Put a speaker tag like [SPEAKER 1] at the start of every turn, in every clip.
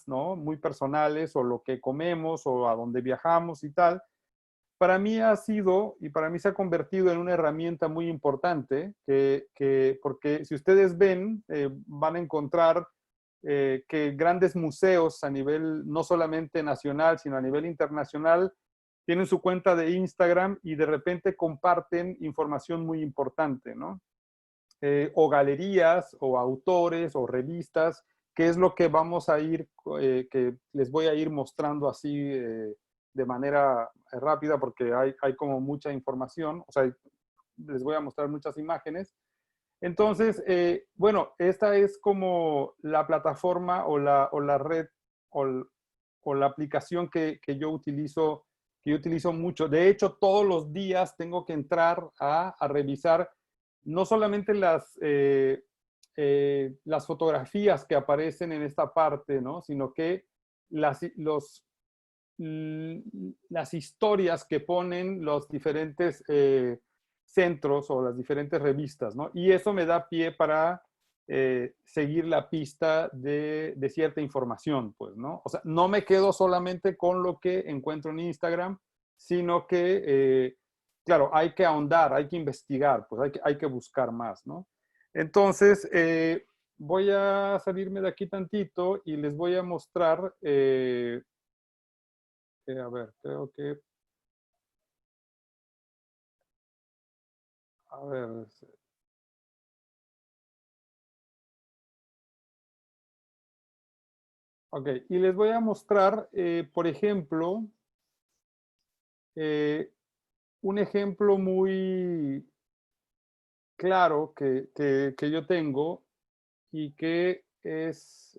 [SPEAKER 1] ¿no? Muy personales o lo que comemos o a dónde viajamos y tal, para mí ha sido y para mí se ha convertido en una herramienta muy importante porque si ustedes ven, van a encontrar que grandes museos a nivel no solamente nacional, sino a nivel internacional, tienen su cuenta de Instagram y de repente comparten información muy importante, ¿no? O galerías, o autores, o revistas, que es lo que vamos a ir, que les voy a ir mostrando así de manera rápida, porque hay como mucha información, o sea, les voy a mostrar muchas imágenes. Entonces, bueno, esta es como la plataforma o la red o, o la aplicación que yo utilizo mucho. De hecho, todos los días tengo que entrar a revisar no solamente las fotografías que aparecen en esta parte, ¿no? Sino que las, los, las historias que ponen los diferentes centros o las diferentes revistas, ¿no? Y eso me da pie para seguir la pista de cierta información, pues, ¿no? O sea, no me quedo solamente con lo que encuentro en Instagram, sino que, claro, hay que ahondar, hay que investigar, pues hay que buscar más, ¿no? Entonces, voy a salirme de aquí tantito y les voy a mostrar, a ver, creo que, a ver, ok, y les voy a mostrar, por ejemplo, eh, un ejemplo muy claro que yo tengo y que es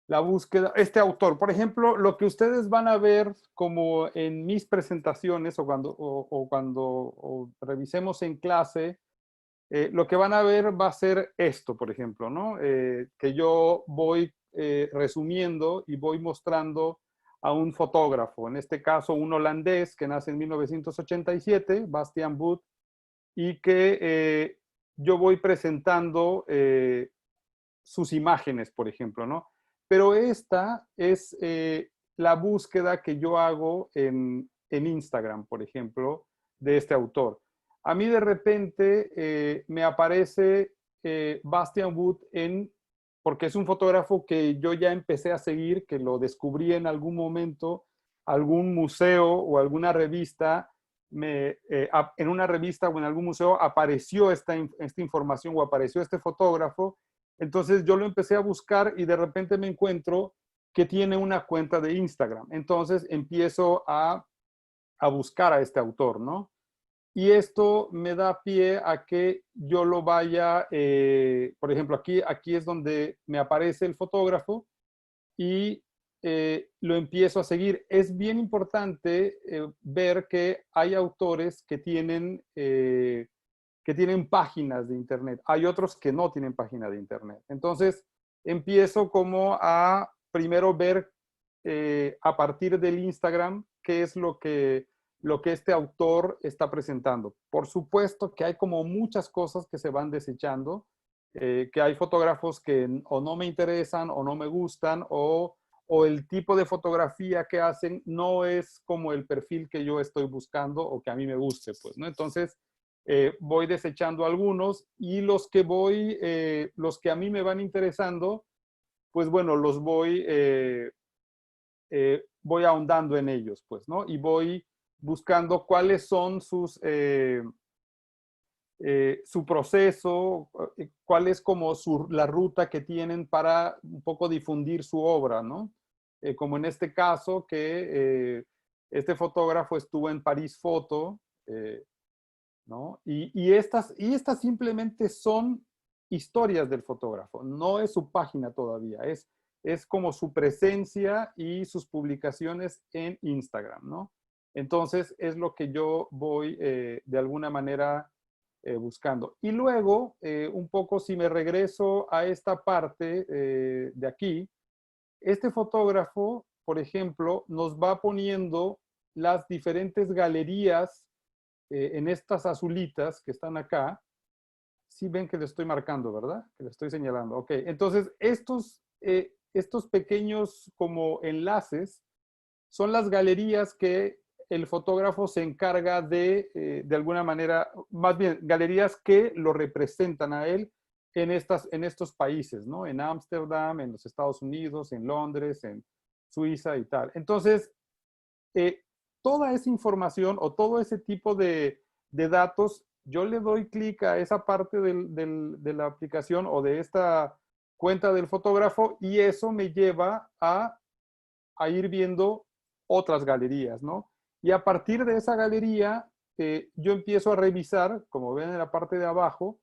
[SPEAKER 1] la búsqueda, este autor, por ejemplo, lo que ustedes van a ver como en mis presentaciones o cuando o revisemos en clase, lo que van a ver va a ser esto, por ejemplo, ¿no? Que yo voy resumiendo y voy mostrando a un fotógrafo, en este caso un holandés que nace en 1987, Bastiaan Boet, y que yo voy presentando sus imágenes, por ejemplo, ¿no? Pero esta es la búsqueda que yo hago en Instagram, por ejemplo, de este autor. A mí de repente me aparece Bastiaan Boet porque es un fotógrafo que yo ya empecé a seguir, que lo descubrí en algún momento, algún museo o alguna revista, en una revista o en algún museo apareció esta información o apareció este fotógrafo. Entonces yo lo empecé a buscar y de repente me encuentro que tiene una cuenta de Instagram. Entonces empiezo a buscar a este autor, ¿no? Y esto me da pie a que yo lo vaya, por ejemplo, aquí es donde me aparece el fotógrafo y lo empiezo a seguir. Es bien importante ver que hay autores que tienen páginas de Internet. Hay otros que no tienen página de Internet. Entonces, empiezo como a primero ver a partir del Instagram qué es lo que este autor está presentando. Por supuesto que hay como muchas cosas que se van desechando, que hay fotógrafos que o no me interesan o no me gustan o el tipo de fotografía que hacen no es como el perfil que yo estoy buscando o que a mí me guste, pues, ¿no? Entonces, voy desechando algunos y los que a mí me van interesando, pues bueno, voy ahondando en ellos, pues, ¿no? Y voy buscando cuáles son su proceso, cuál es como la ruta que tienen para un poco difundir su obra, ¿no? Como en este caso que este fotógrafo estuvo en París Foto, ¿no? Y estas simplemente son historias del fotógrafo, no es su página todavía, es como su presencia y sus publicaciones en Instagram, ¿no? Entonces es lo que yo voy de alguna manera buscando. Y luego, un poco si me regreso a esta parte de aquí, este fotógrafo, por ejemplo, nos va poniendo las diferentes galerías en estas azulitas que están acá, sí ven que le estoy marcando, ¿verdad? Que le estoy señalando. Ok, entonces estos pequeños como enlaces son las galerías que el fotógrafo se encarga de alguna manera, más bien, galerías que lo representan a él en estos países, ¿no? En Ámsterdam, en los Estados Unidos, en Londres, en Suiza y tal. Entonces, eh, toda esa información o todo ese tipo de datos, yo le doy clic a esa parte de la aplicación o de esta cuenta del fotógrafo y eso me lleva a ir viendo otras galerías, ¿no? Y a partir de esa galería, yo empiezo a revisar, como ven en la parte de abajo,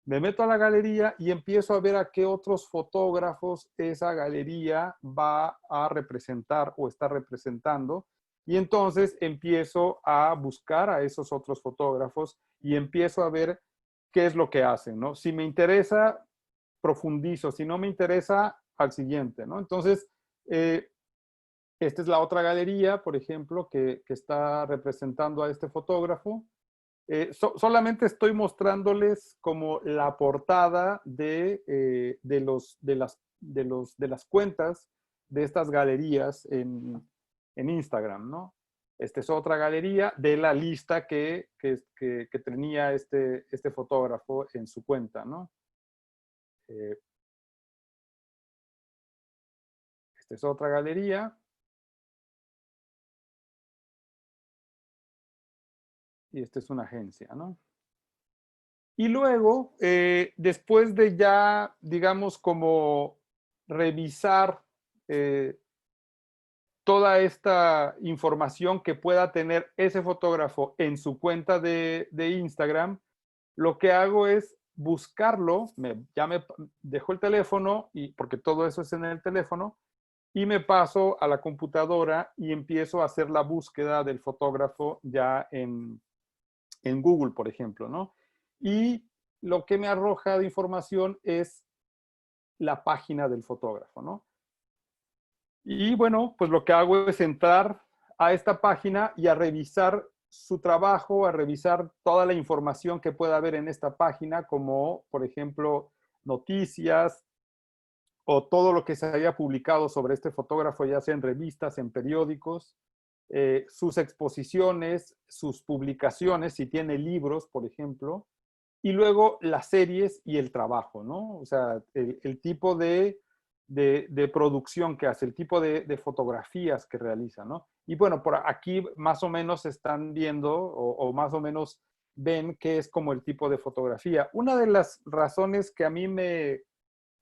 [SPEAKER 1] me meto a la galería y empiezo a ver a qué otros fotógrafos esa galería va a representar o está representando. Y entonces empiezo a buscar a esos otros fotógrafos y empiezo a ver qué es lo que hacen, ¿no? Si me interesa, profundizo. Si no me interesa, al siguiente, ¿no? Entonces, esta es la otra galería, por ejemplo, que está representando a este fotógrafo. Solamente estoy mostrándoles como la portada de las cuentas de estas galerías en Instagram, ¿no? Esta es otra galería de la lista que tenía este fotógrafo en su cuenta, ¿no? Eh, esta es otra galería. Y esta es una agencia, ¿no? Y luego, después de ya, digamos, como revisar eh, toda esta información que pueda tener ese fotógrafo en su cuenta de Instagram, lo que hago es buscarlo, ya me dejo el teléfono, porque todo eso es en el teléfono, y me paso a la computadora y empiezo a hacer la búsqueda del fotógrafo ya en Google, por ejemplo, ¿no? Y lo que me arroja de información es la página del fotógrafo, ¿no? Y bueno, pues lo que hago es entrar a esta página y a revisar su trabajo, a revisar toda la información que pueda haber en esta página, como por ejemplo noticias o todo lo que se haya publicado sobre este fotógrafo, ya sea en revistas, en periódicos, sus exposiciones, sus publicaciones, si tiene libros, por ejemplo, y luego las series y el trabajo, ¿no? O sea, el tipo de producción que hace, el tipo de fotografías que realiza, ¿no? Y bueno, por aquí más o menos están viendo o más o menos ven qué es como el tipo de fotografía. Una de las razones que a mí me,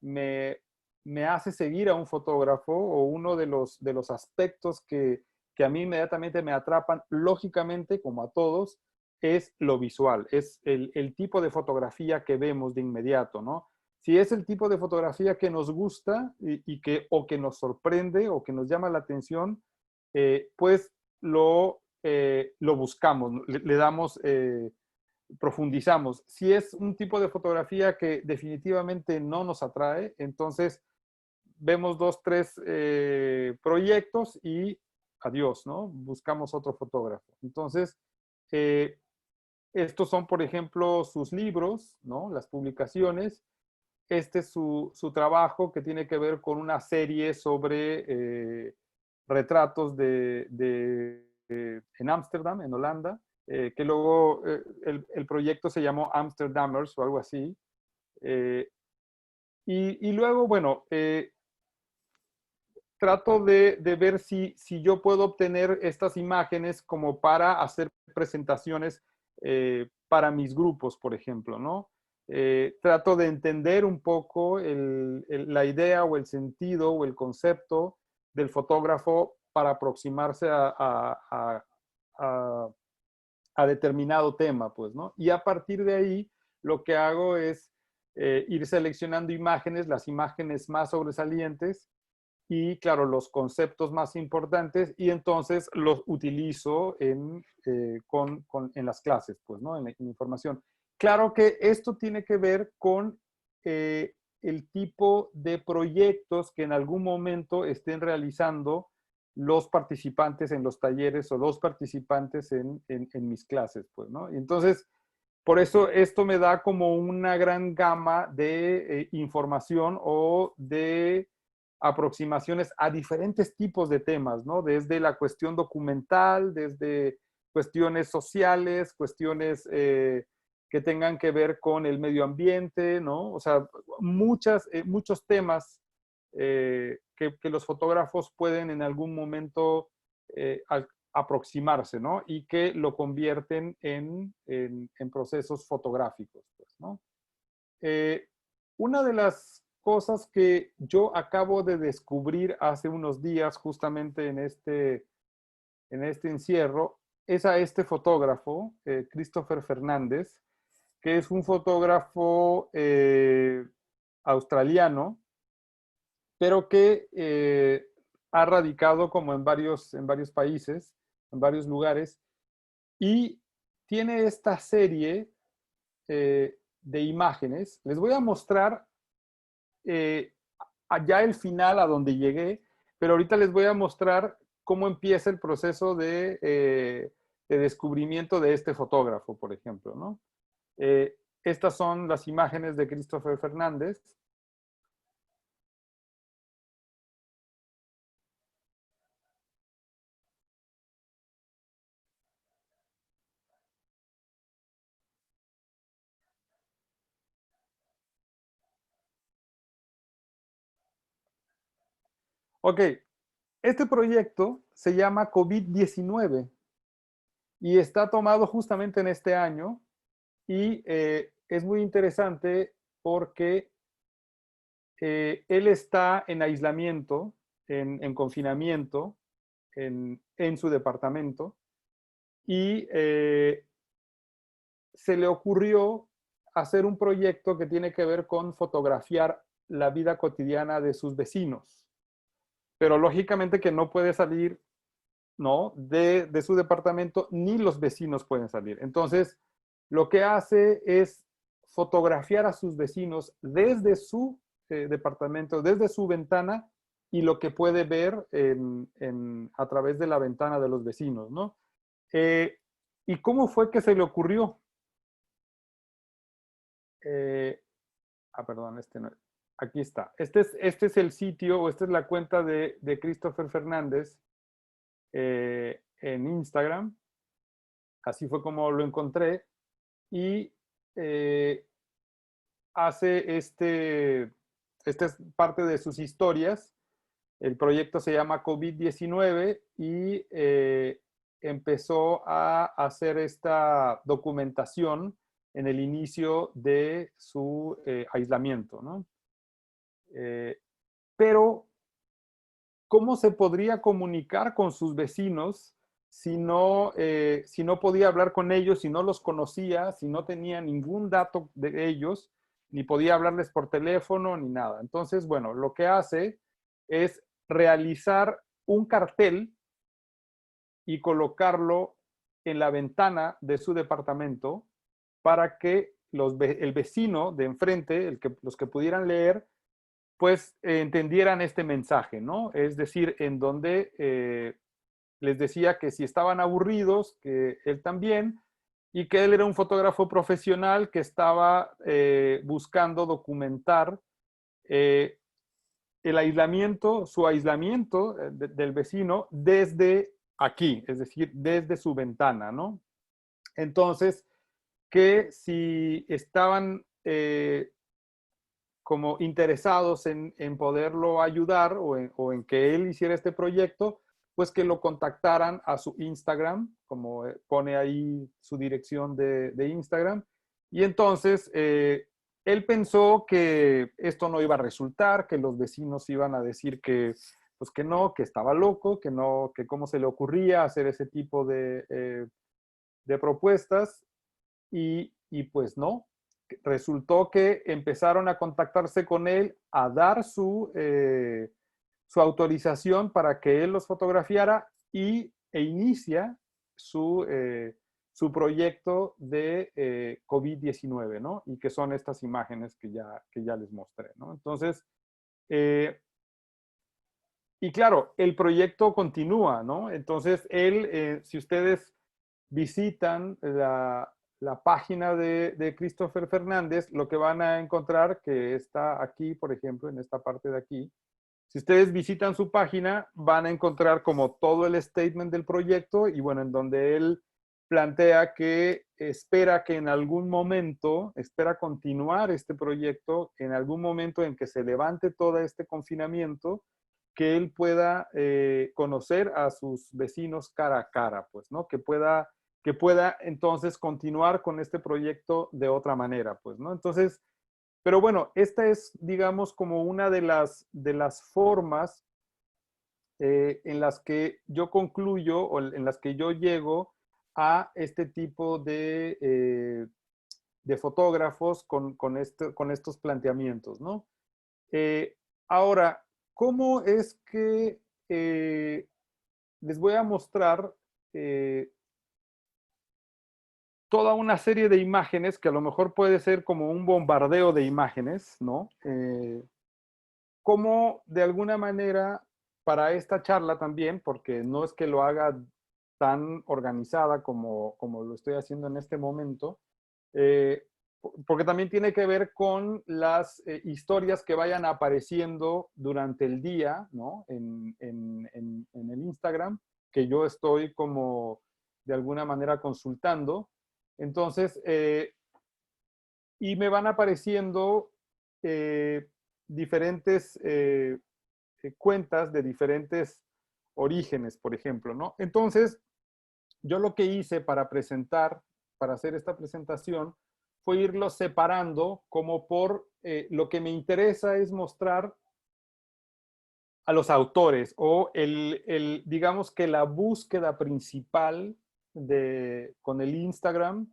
[SPEAKER 1] me hace seguir a un fotógrafo o uno de los aspectos que a mí inmediatamente me atrapan, lógicamente, como a todos, es lo visual, es el tipo de fotografía que vemos de inmediato, ¿no? Si es el tipo de fotografía que nos gusta o que nos sorprende o que nos llama la atención, pues lo buscamos, le damos, profundizamos. Si es un tipo de fotografía que definitivamente no nos atrae, entonces vemos dos, tres proyectos y adiós, ¿no? Buscamos otro fotógrafo. Entonces, eh, estos son, por ejemplo, sus libros, ¿no? Las publicaciones. Este es su trabajo que tiene que ver con una serie sobre retratos en Ámsterdam, en Holanda, que luego el proyecto se llamó Amsterdammers o algo así. Eh, y luego, bueno, trato de ver si yo puedo obtener estas imágenes como para hacer presentaciones para mis grupos, por ejemplo, ¿no? Trato de entender un poco la idea o el sentido o el concepto del fotógrafo para aproximarse a, a determinado tema, pues, ¿no? Y a partir de ahí, lo que hago es ir seleccionando imágenes, las imágenes más sobresalientes, y claro, los conceptos más importantes y entonces los utilizo en las clases, pues, ¿no? En información. Claro que esto tiene que ver con el tipo de proyectos que en algún momento estén realizando los participantes en los talleres o los participantes en mis clases, pues, ¿no? Y entonces, por eso esto me da como una gran gama de información o de aproximaciones a diferentes tipos de temas, ¿no? Desde la cuestión documental, desde cuestiones sociales, cuestiones que tengan que ver con el medio ambiente, ¿no? O sea, muchos temas que los fotógrafos pueden en algún momento aproximarse, ¿no? Y que lo convierten en procesos fotográficos, pues, ¿no? Una de las cosas que yo acabo de descubrir hace unos días, justamente en este encierro, es a este fotógrafo, Christopher Fernández, que es un fotógrafo australiano, pero que ha radicado como en varios países, en varios lugares, y tiene esta serie de imágenes. Les voy a mostrar allá el final a donde llegué, pero ahorita les voy a mostrar cómo empieza el proceso de descubrimiento de este fotógrafo, por ejemplo, ¿no? Estas son las imágenes de Christopher Fernández. Ok, este proyecto se llama COVID-19 y está tomado justamente en este año y es muy interesante porque él está en aislamiento, en confinamiento, en su departamento y se le ocurrió hacer un proyecto que tiene que ver con fotografiar la vida cotidiana de sus vecinos. Pero lógicamente que no puede salir, ¿no? de su departamento, ni los vecinos pueden salir. Entonces, lo que hace es fotografiar a sus vecinos desde su departamento, desde su ventana y lo que puede ver a través de la ventana de los vecinos, ¿no? ¿Y cómo fue que se le ocurrió? Eh, perdón, este no. Aquí está. Este es el sitio, o esta es la cuenta de Christopher Fernández en Instagram. Así fue como lo encontré. Y eh, hace esta es parte de sus historias. El proyecto se llama COVID-19 y empezó a hacer esta documentación en el inicio de su aislamiento, ¿no? Pero, ¿cómo se podría comunicar con sus vecinos si no podía hablar con ellos, si no los conocía, si no tenía ningún dato de ellos, ni podía hablarles por teléfono, ni nada? Entonces, bueno, lo que hace es realizar un cartel y colocarlo en la ventana de su departamento para que el vecino de enfrente, los que pudieran leer, pues entendieran este mensaje, ¿no? Es decir, en donde les decía que si estaban aburridos, que él también, y que él era un fotógrafo profesional que estaba buscando documentar eh, el aislamiento, su aislamiento del vecino desde aquí, es decir, desde su ventana, ¿no? Entonces, que si estaban como interesados en poderlo ayudar o en que él hiciera este proyecto, pues que lo contactaran a su Instagram, como pone ahí su dirección de Instagram. Y entonces él pensó que esto no iba a resultar, que los vecinos iban a decir que, pues que no, que estaba loco, que no, que cómo se le ocurría hacer ese tipo de propuestas. Y pues no, resultó que empezaron a contactarse con él, a dar su autorización para que él los fotografiara e inicia su proyecto de COVID-19, ¿no? Y que son estas imágenes que ya les mostré, ¿no? Entonces, y claro, el proyecto continúa, ¿no? Entonces, si ustedes visitan la página de Christopher Fernández, lo que van a encontrar, que está aquí, por ejemplo, en esta parte de aquí, Si ustedes visitan su página, van a encontrar como todo el statement del proyecto y bueno, en donde él plantea que espera que en algún momento, espera continuar este proyecto, en algún momento en que se levante todo este confinamiento, que él pueda conocer a sus vecinos cara a cara, pues, ¿no? Que pueda entonces continuar con este proyecto de otra manera, pues, ¿no? Entonces, pero bueno, esta es, digamos, como una de las formas en las que yo concluyo o en las que yo llego a este tipo de fotógrafos con estos planteamientos, ¿no? Eh, ahora, ¿cómo es que les voy a mostrar toda una serie de imágenes que a lo mejor puede ser como un bombardeo de imágenes, ¿no? Cómo de alguna manera para esta charla también, porque no es que lo haga tan organizada como lo estoy haciendo en este momento, eh, porque también tiene que ver con las historias que vayan apareciendo durante el día, ¿no? En el Instagram, que yo estoy como de alguna manera consultando. Entonces, y me van apareciendo eh, diferentes cuentas de diferentes orígenes, por ejemplo, ¿no? Entonces, yo lo que hice para presentar, para hacer esta presentación, fue irlos separando como por lo que me interesa es mostrar a los autores o digamos que la búsqueda principal con el Instagram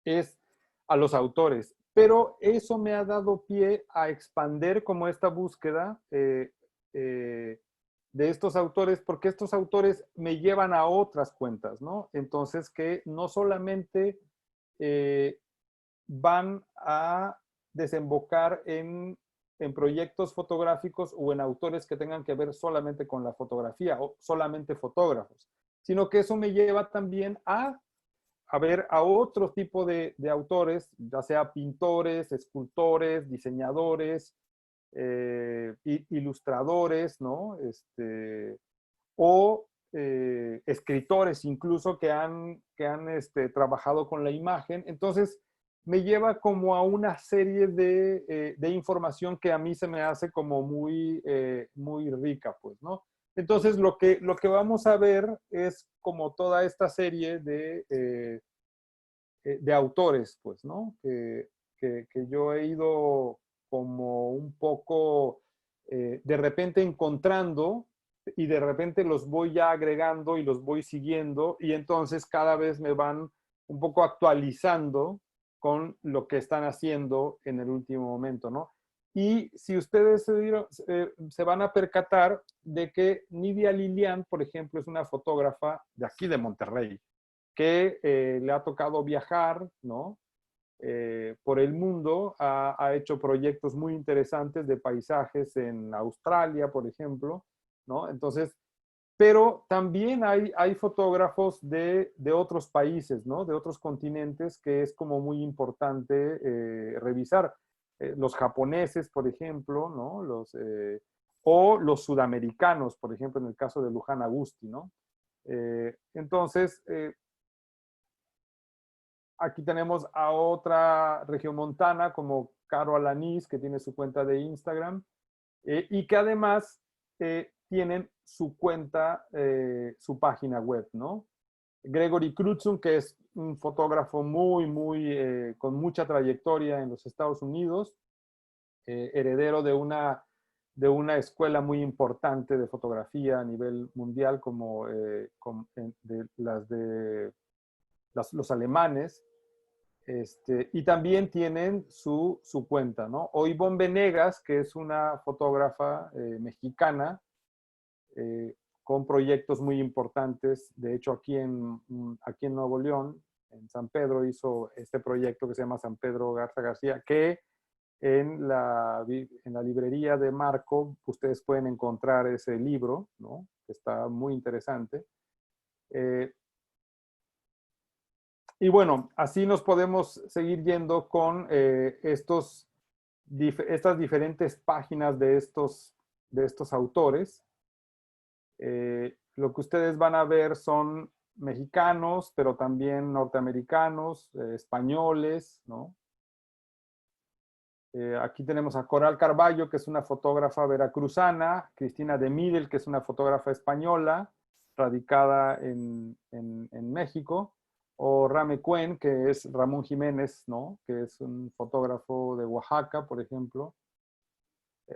[SPEAKER 1] es a los autores. Pero eso me ha dado pie a expander como esta búsqueda de estos autores, porque estos autores me llevan a otras cuentas, ¿no? Entonces, que no solamente eh, van a desembocar en proyectos fotográficos o en autores que tengan que ver solamente con la fotografía o solamente fotógrafos, sino que eso me lleva también a ver a otro tipo de autores, ya sea pintores, escultores, diseñadores, ilustradores, ¿no? O escritores incluso que han trabajado con la imagen. Entonces, me lleva como a una serie de información que a mí se me hace como muy rica, pues, ¿no? Entonces, lo que vamos a ver es como toda esta serie de autores, pues, ¿no? Que yo he ido como un poco de repente encontrando y de repente los voy ya agregando y los voy siguiendo y entonces cada vez me van un poco actualizando con lo que están haciendo en el último momento, ¿no? Y si ustedes se van a percatar de que Nidia Lilian, por ejemplo, es una fotógrafa de aquí de Monterrey, que le ha tocado viajar, ¿no? Por el mundo, ha hecho proyectos muy interesantes de paisajes en Australia, por ejemplo, ¿no? Entonces, pero también hay fotógrafos de otros países, ¿no? De otros continentes que es como muy importante revisar. Los japoneses, por ejemplo, ¿no? O los sudamericanos, por ejemplo, en el caso de Luján Agusti, ¿no? Entonces, aquí tenemos a otra regiomontana como Caro Alanís, que tiene su cuenta de Instagram, y que además tienen su cuenta, su página web, ¿no? Gregory Crutzen, que es un fotógrafo con mucha trayectoria en los Estados Unidos, heredero de una escuela muy importante de fotografía a nivel mundial, como los alemanes. Y también tienen su cuenta, ¿no? O Ivonne Venegas, que es una fotógrafa mexicana con proyectos muy importantes. De hecho, aquí en Nuevo León, en San Pedro, hizo este proyecto que se llama San Pedro Garza García, que en la librería de Marco ustedes pueden encontrar ese libro, ¿no? Que está muy interesante. Y bueno, así nos podemos seguir yendo con estas diferentes páginas de estos de estos autores. Lo que ustedes van a ver son mexicanos, pero también norteamericanos, españoles, ¿no? Aquí tenemos a Coral Carballo, que es una fotógrafa veracruzana, Cristina de Midel, que es una fotógrafa española, radicada en México, o Rame Cuen, que es Ramón Jiménez, ¿no? Que es un fotógrafo de Oaxaca, por ejemplo.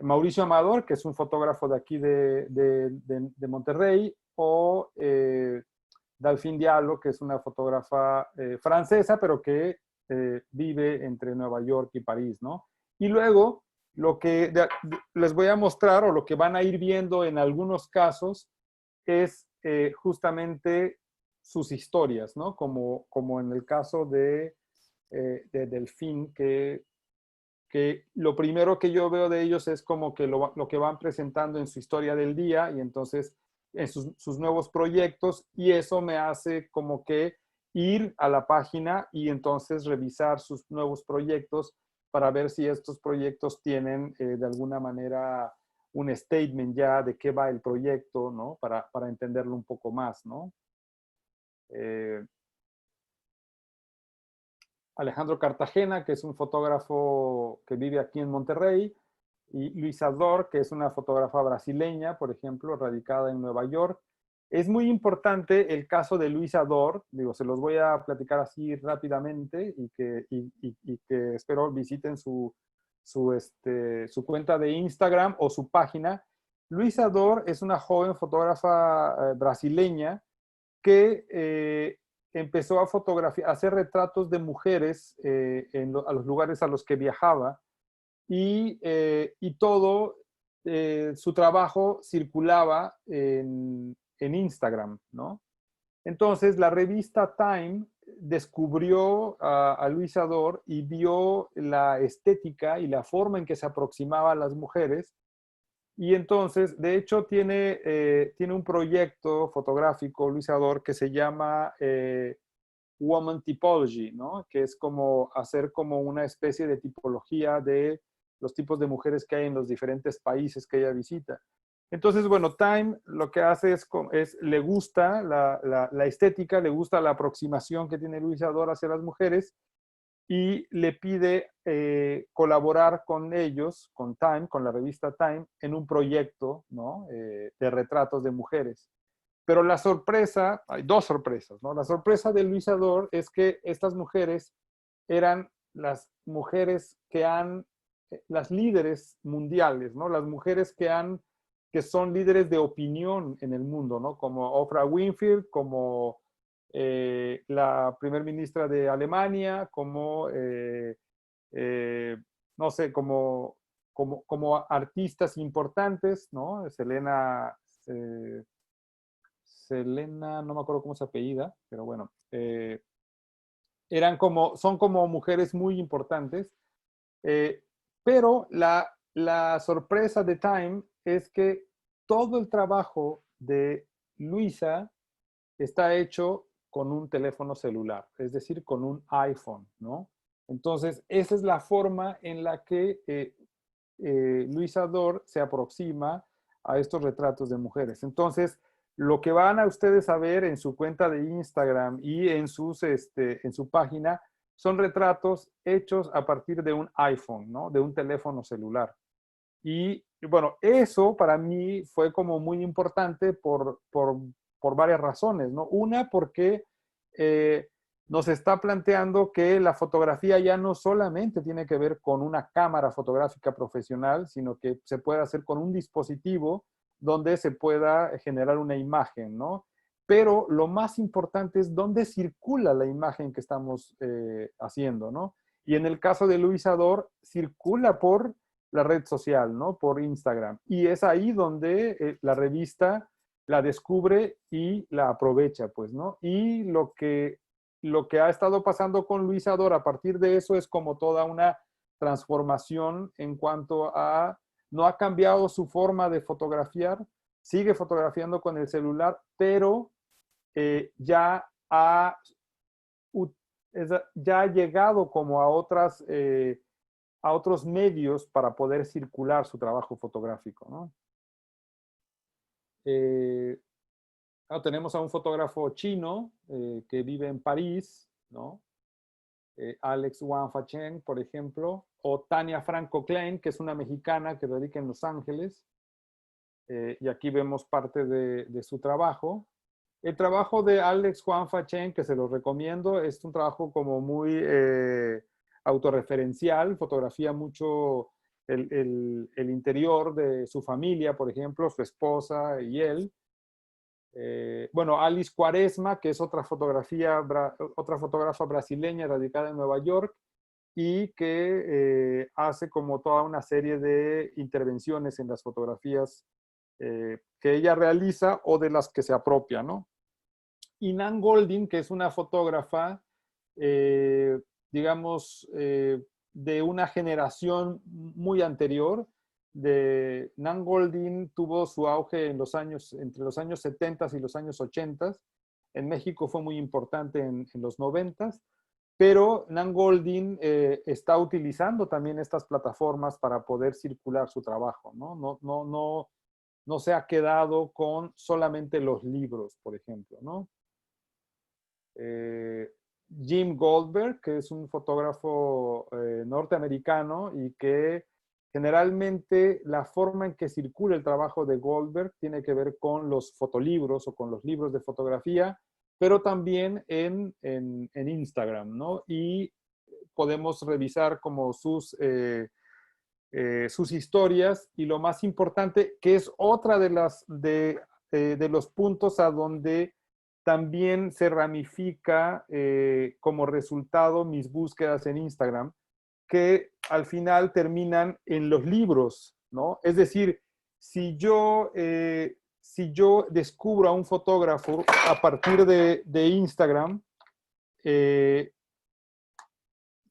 [SPEAKER 1] Mauricio Amador, que es un fotógrafo de aquí de Monterrey, o Delphine Diallo, que es una fotógrafa francesa, pero que vive entre Nueva York y París, ¿no? Y luego, lo que les voy a mostrar, o lo que van a ir viendo en algunos casos, es justamente sus historias, ¿no? Como en el caso de Delphine, que lo primero que yo veo de ellos es como que lo que van presentando en su historia del día y entonces en sus nuevos proyectos, y eso me hace como que ir a la página y entonces revisar sus nuevos proyectos para ver si estos proyectos tienen de alguna manera un statement ya de qué va el proyecto, ¿no? Para entenderlo un poco más, ¿no? Alejandro Cartagena, que es un fotógrafo que vive aquí en Monterrey, y Luisa Dor, que es una fotógrafa brasileña, por ejemplo, radicada en Nueva York. Es muy importante el caso de Luisa Dor, digo, se los voy a platicar así rápidamente y que espero visiten su cuenta de Instagram o su página. Luisa Dor es una joven fotógrafa brasileña que empezó a fotografiar, a hacer retratos de mujeres a los lugares a los que viajaba y todo su trabajo circulaba en Instagram, ¿no? Entonces la revista Time descubrió a Luisa Dor y vio la estética y la forma en que se aproximaba a las mujeres. Y entonces, de hecho, tiene un proyecto fotográfico, Luis Ador, que se llama Woman Typology, ¿no? Que es como hacer como una especie de tipología de los tipos de mujeres que hay en los diferentes países que ella visita. Entonces, bueno, Time lo que hace le gusta la estética, le gusta la aproximación que tiene Luis Ador hacia las mujeres, y le pide colaborar con ellos, con Time, con la revista Time, en un proyecto, ¿no? De retratos de mujeres. Pero la sorpresa, hay dos sorpresas, ¿no? La sorpresa de Luis Ador es que estas mujeres eran las mujeres las líderes mundiales, ¿no? Las mujeres que son líderes de opinión en el mundo, ¿no? Como Oprah Winfrey, como la primer ministra de Alemania, como, no sé, como artistas importantes, ¿no? Selena, no me acuerdo cómo se apellida, pero bueno, son como mujeres muy importantes, eh, pero la sorpresa de Time es que todo el trabajo de Luisa está hecho con un teléfono celular, es decir, con un iPhone, ¿no? Entonces, esa es la forma en la que Luisa Dor se aproxima a estos retratos de mujeres. Entonces, lo que van a ustedes a ver en su cuenta de Instagram y en su página son retratos hechos a partir de un iPhone, ¿no? De un teléfono celular. Y bueno, eso para mí fue como muy importante por varias razones, ¿no? Una, porque nos está planteando que la fotografía ya no solamente tiene que ver con una cámara fotográfica profesional, sino que se puede hacer con un dispositivo donde se pueda generar una imagen, ¿no? Pero lo más importante es dónde circula la imagen que estamos haciendo, ¿no? Y en el caso de Luis Ador, circula por la red social, ¿no? Por Instagram. Y es ahí donde la revista la descubre y la aprovecha, pues, ¿no? Y lo que ha estado pasando con Luis Ador a partir de eso es como toda una transformación en cuanto a, no ha cambiado su forma de fotografiar, sigue fotografiando con el celular, pero ya ha llegado como a otros medios para poder circular su trabajo fotográfico, ¿no? Tenemos a un fotógrafo chino que vive en París, ¿no? Alex Wang Facheng, por ejemplo, o Tania Franco Klein, que es una mexicana que radica en Los Ángeles, y aquí vemos parte de su trabajo. El trabajo de Alex Wang Facheng, que se lo recomiendo, es un trabajo como muy autorreferencial, fotografía mucho el interior de su familia, por ejemplo, su esposa y él. Bueno, Alice Cuaresma, que es otra fotógrafa brasileña radicada en Nueva York y que hace como toda una serie de intervenciones en las fotografías que ella realiza o de las que se apropia, ¿no? Y Nan Goldin, que es una fotógrafa, digamos, de una generación muy anterior. Nan Goldin tuvo su auge en entre los años 70 y los años 80. En México fue muy importante en los 90, pero Nan Goldin está utilizando también estas plataformas para poder circular su trabajo, ¿no? No se ha quedado con solamente los libros, por ejemplo, ¿no? Jim Goldberg, que es un fotógrafo norteamericano y que generalmente la forma en que circula el trabajo de Goldberg tiene que ver con los fotolibros o con los libros de fotografía, pero también en Instagram, ¿no? Y podemos revisar como sus historias y lo más importante, que es otra de los puntos a donde también se ramifica como resultado mis búsquedas en Instagram, que al final terminan en los libros, ¿no? Es decir, si yo descubro a un fotógrafo a partir de Instagram,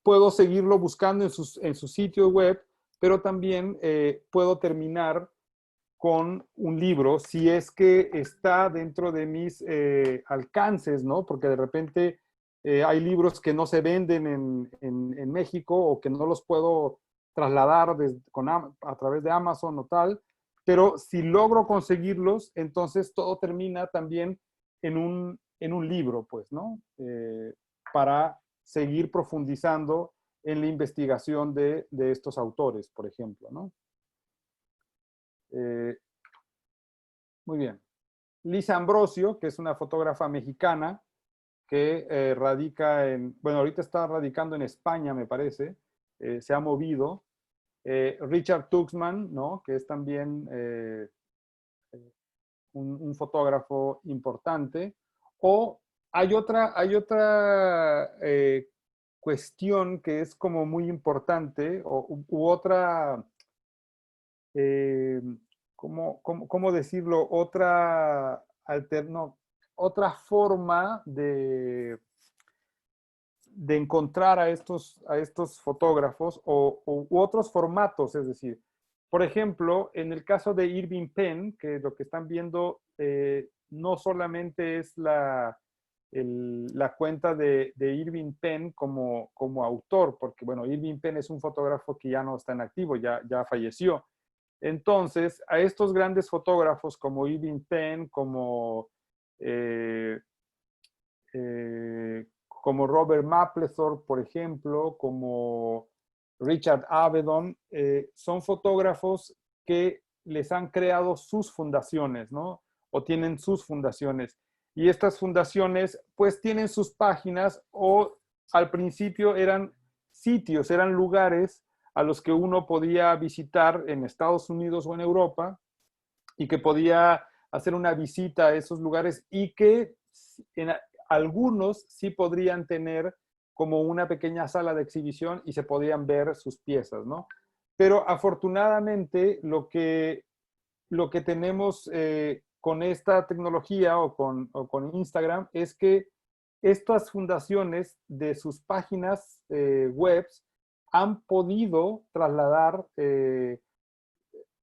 [SPEAKER 1] puedo seguirlo buscando en su sitio web, pero también puedo terminar con un libro si es que está dentro de mis alcances, ¿no? Porque de repente hay libros que no se venden en México o que no los puedo trasladar a través de Amazon o tal, pero si logro conseguirlos, entonces todo termina también en un libro, pues, ¿no? Para seguir profundizando en la investigación de estos autores, por ejemplo, ¿no? Eh, Muy bien. Lisa Ambrosio, que es una fotógrafa mexicana que radica bueno, ahorita está radicando en España, me parece, se ha movido. Richard Tuxman, ¿no? Que es también un fotógrafo importante. O hay otra cuestión que es como muy importante, u otra eh, ¿cómo decirlo? Otra forma de encontrar a estos fotógrafos u otros formatos, es decir, por ejemplo, en el caso de Irving Penn, que lo que están viendo no solamente es la cuenta de Irving Penn como autor, porque bueno, Irving Penn es un fotógrafo que ya no está en activo, ya falleció. Entonces, a estos grandes fotógrafos como Irving Penn, eh, como Robert Mapplethorpe, por ejemplo, como Richard Avedon, son fotógrafos que les han creado sus fundaciones, ¿no? O tienen sus fundaciones. Y estas fundaciones, pues, tienen sus páginas o al principio eran sitios, eran lugares a los que uno podía visitar en Estados Unidos o en Europa y que podía hacer una visita a esos lugares y que algunos sí podrían tener como una pequeña sala de exhibición y se podían ver sus piezas, ¿no? Pero afortunadamente lo que tenemos con esta tecnología o con Instagram es que estas fundaciones de sus páginas webs han podido trasladar,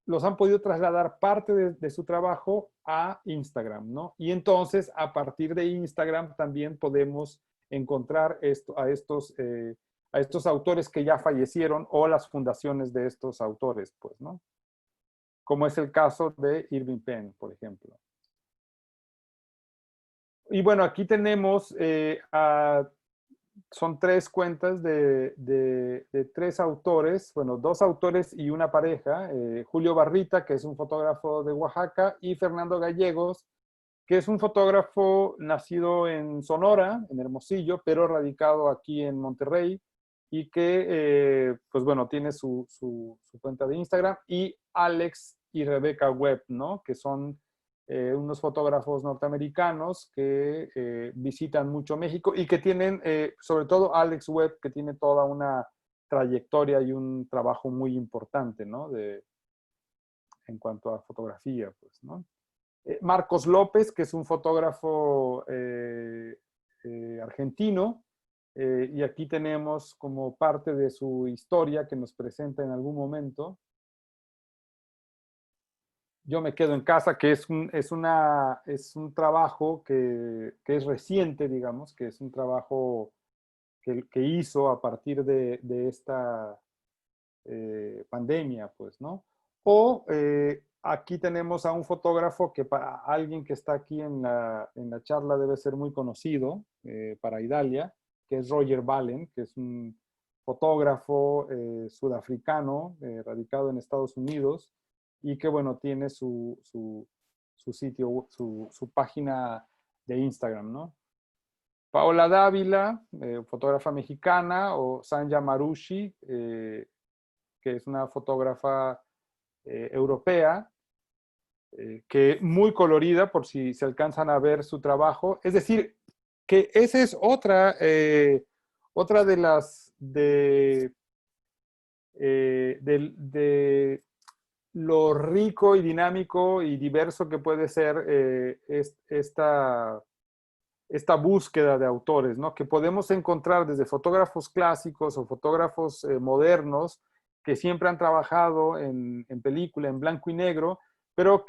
[SPEAKER 1] los han podido trasladar parte de su trabajo a Instagram, ¿no? Y entonces, a partir de Instagram también podemos encontrar a estos autores que ya fallecieron o las fundaciones de estos autores, pues, ¿no? como es el caso de Irving Penn, por ejemplo. Y bueno, aquí tenemos, son 3 cuentas de 3 autores, bueno, 2 autores y una pareja, Julio Barrita, que es un fotógrafo de Oaxaca, y Fernando Gallegos, que es un fotógrafo nacido en Sonora, en Hermosillo, pero radicado aquí en Monterrey, y que, pues bueno, tiene su cuenta de Instagram, y Alex y Rebecca Webb, ¿no? Que son unos fotógrafos norteamericanos que visitan mucho México y que tienen, sobre todo Alex Webb, que tiene toda una trayectoria y un trabajo muy importante, ¿no? En cuanto a fotografía, pues, ¿no? Marcos López, que es un fotógrafo argentino, y aquí tenemos como parte de su historia que nos presenta en algún momento. Yo me quedo en casa, que es un trabajo que es reciente, digamos, que es un trabajo que hizo a partir de esta pandemia, pues, ¿no? O aquí tenemos a un fotógrafo que para alguien que está aquí en la charla debe ser muy conocido, para Idalia, que es Roger Ballen, que es un fotógrafo sudafricano, radicado en Estados Unidos, y que, bueno, tiene su sitio, su página de Instagram, ¿no? Paola Dávila, fotógrafa mexicana, o Sanja Marushi, que es una fotógrafa europea, que muy colorida, por si se alcanzan a ver su trabajo. Es decir, que esa es otra de las de lo rico y dinámico y diverso que puede ser esta búsqueda de autores, ¿no? Que podemos encontrar desde fotógrafos clásicos o fotógrafos modernos que siempre han trabajado en película, en blanco y negro, pero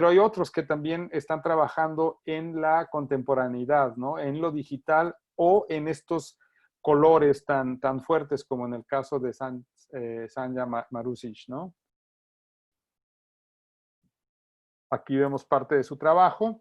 [SPEAKER 1] hay otros que también están trabajando en la contemporaneidad, ¿no? En lo digital o en estos colores tan fuertes como en el caso de Sanja Marusic, ¿no? Aquí vemos parte de su trabajo.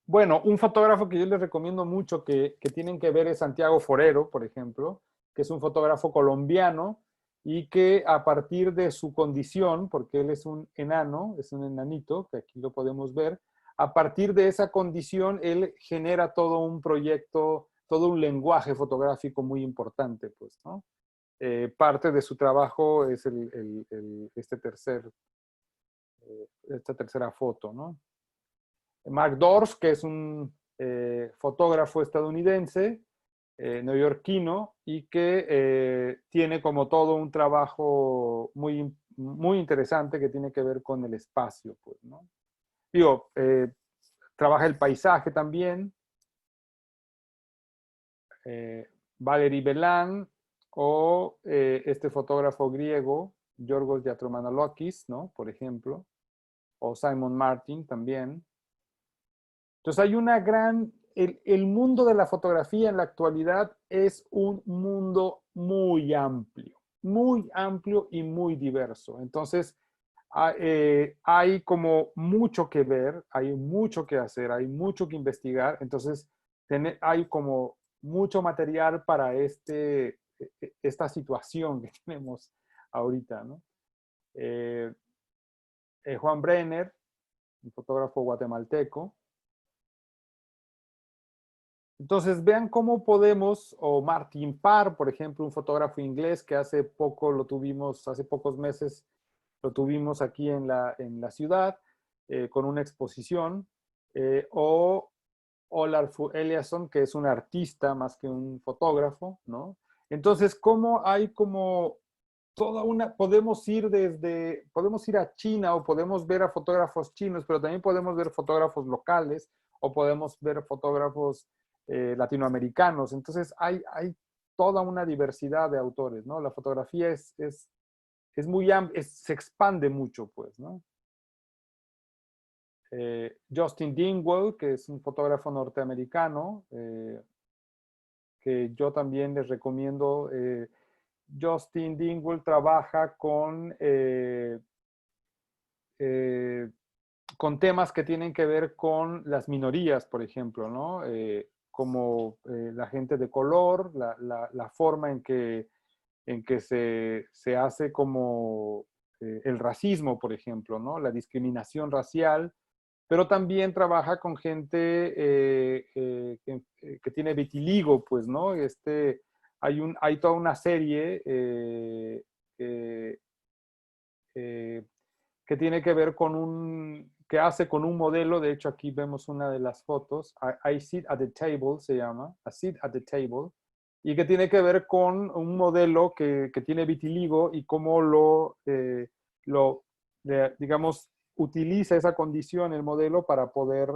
[SPEAKER 1] Bueno, un fotógrafo que yo les recomiendo mucho que tienen que ver es Santiago Forero, por ejemplo, que es un fotógrafo colombiano y que a partir de su condición, porque él es un enano, es un enanito, que aquí lo podemos ver, a partir de esa condición él genera todo un proyecto, todo un lenguaje fotográfico muy importante, pues, ¿no? Parte de su trabajo es esta tercera foto, ¿no? Mark Dorf, que es un fotógrafo estadounidense, neoyorquino, y que tiene como todo un trabajo muy interesante que tiene que ver con el espacio, pues, ¿no? Digo, trabaja el paisaje también, Valery Belan, o este fotógrafo griego, Yorgos Yatromanolakis, ¿no? Por ejemplo, o Simon Martin también. Entonces hay una el mundo de la fotografía en la actualidad es un mundo muy amplio y muy diverso. Entonces hay como mucho que ver, hay mucho que hacer, hay mucho que investigar. Entonces hay como mucho material para esta situación que tenemos ahorita, ¿no? Eh, Juan Brenner, un fotógrafo guatemalteco. Entonces, vean cómo podemos, o Martin Parr, por ejemplo, un fotógrafo inglés que hace poco lo tuvimos, hace pocos meses lo tuvimos aquí en la ciudad, con una exposición, o Olarfu Eliasson, que es un artista más que un fotógrafo, ¿no? Entonces, ¿cómo hay como podemos ir a China o podemos ver a fotógrafos chinos, pero también podemos ver fotógrafos locales o podemos ver fotógrafos latinoamericanos. Entonces hay toda una diversidad de autores, ¿no? La fotografía es muy amplia, se expande mucho, pues, ¿no? Justin Dingwall, que es un fotógrafo norteamericano, que yo también les recomiendo. Justin Dingwall trabaja con con temas que tienen que ver con las minorías, por ejemplo, ¿no? Como la gente de color, la forma en que se hace como el racismo, por ejemplo, ¿no? La discriminación racial, pero también trabaja con gente que tiene vitiligo, pues, ¿no? Hay toda una serie eh, eh, que tiene que ver con que hace con un modelo, de hecho aquí vemos una de las fotos, I Sit at the Table se llama, I Sit at the Table, y que tiene que ver con un modelo que tiene vitiligo y cómo digamos, utiliza esa condición el modelo para poder,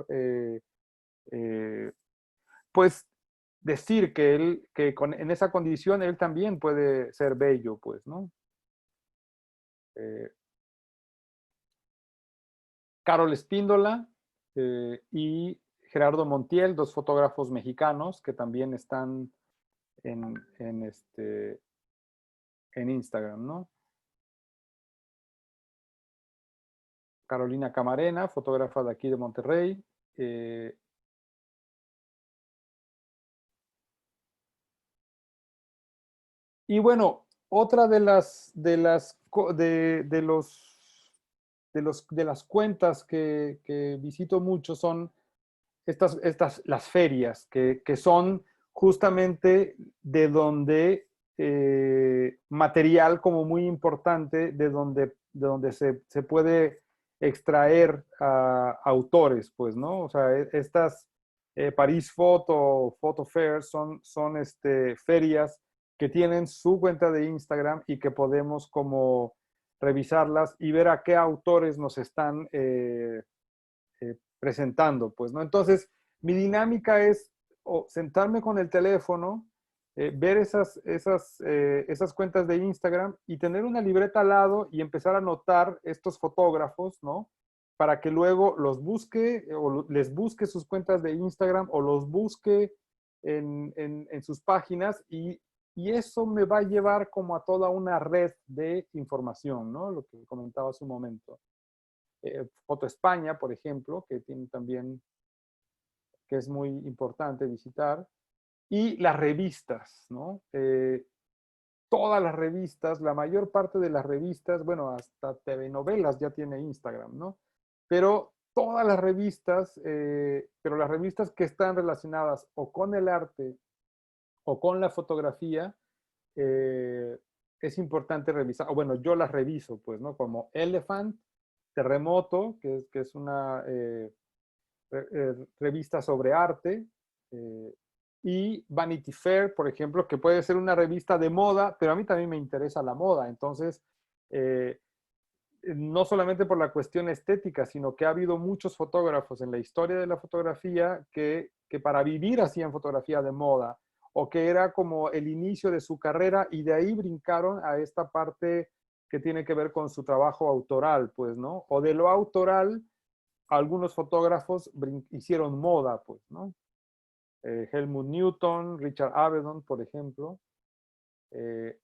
[SPEAKER 1] pues, decir en esa condición él también puede ser bello, pues, ¿no? Eh, Carol Espíndola y Gerardo Montiel, dos fotógrafos mexicanos que también están en Instagram, ¿no? Carolina Camarena, fotógrafa de aquí de Monterrey. Eh, y bueno, otra de las cuentas que visito mucho son las ferias, que son justamente de donde material como muy importante, de donde se puede extraer a autores, pues, ¿no? O sea, estas París Photo Fair son ferias que tienen su cuenta de Instagram y que podemos como revisarlas y ver a qué autores nos están presentando, pues, ¿no? Entonces, mi dinámica es sentarme con el teléfono, ver esas cuentas de Instagram y tener una libreta al lado y empezar a anotar estos fotógrafos, ¿no? Para que luego los busque o les busque sus cuentas de Instagram o los busque en sus páginas y eso me va a llevar como a toda una red de información, ¿no? Lo que comentaba hace un momento. Foto España, por ejemplo, que tiene también, que es muy importante visitar, y las revistas, ¿no? Todas las revistas, la mayor parte de las revistas, bueno, hasta TV novelas ya tiene Instagram, ¿no? Pero todas las revistas, pero las revistas que están relacionadas o con el arte o con la fotografía, eh, es importante revisar, o bueno, yo las reviso, pues, ¿no? Como Elephant, Terremoto, que es una revista sobre arte, eh, y Vanity Fair, por ejemplo, que puede ser una revista de moda, pero a mí también me interesa la moda. Entonces, eh, no solamente por la cuestión estética, sino que ha habido muchos fotógrafos en la historia de la fotografía que para vivir hacían fotografía de moda o que era como el inicio de su carrera y de ahí brincaron a esta parte que tiene que ver con su trabajo autoral, pues, ¿no? O de lo autoral, algunos fotógrafos hicieron moda, pues, ¿no? Helmut Newton, Richard Avedon, por ejemplo.